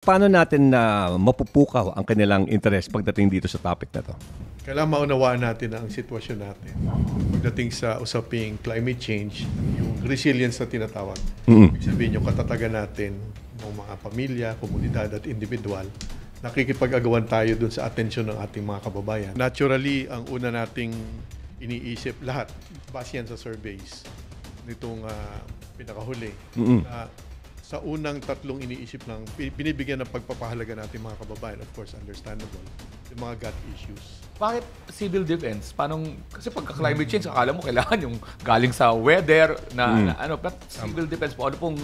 Paano natin na mapupukaw ang kanilang interes pagdating dito sa topic na to? Kailangan maunawaan natin ang sitwasyon natin. Pagdating sa usaping climate change, yung resilience na tinatawag. Ibig sabihin yung katatagan natin ng mga pamilya, komunidad at individual, nakikipag-agawan tayo dun sa atensyon ng ating mga kababayan. Naturally, ang una nating iniisip lahat, base yan sa surveys nitong pinakahuli. Sa unang tatlong iniisip lang, binibigyan ng pagpapahalaga natin mga kababayan, of course, understandable, yung mga gut issues. Bakit civil defense? Kasi pagka-climate change, akala mo kailangan yung galing sa weather na ano, but civil defense po, ano pong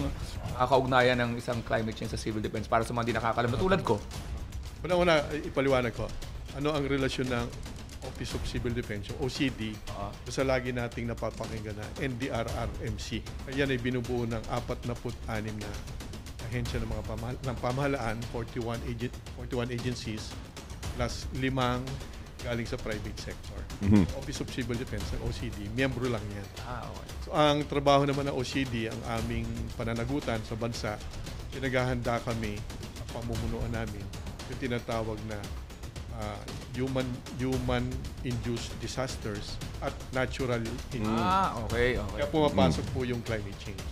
kaugnayan ng isang climate change sa civil defense para sa mga hindi nakakalam na tulad ko? Una-una, ipaliwanag ko, ano ang relasyon ng Office of Civil Defense, o OCD, sa lagi nating napapakinggan na NDRRMC. Yan ay binubuo ng 46 na ahensya ng mga pamahalaan, 41 agencies, plus 5 galing sa private sector. Office of Civil Defense, ng OCD, miyembro lang yan. Okay. So, ang trabaho naman ng OCD, ang aming pananagutan sa bansa, pinaghahanda kami, ang pamumunuan namin, yung tinatawag na human-induced disasters at natural induced. Okay. Kaya pumapasok po yung climate change.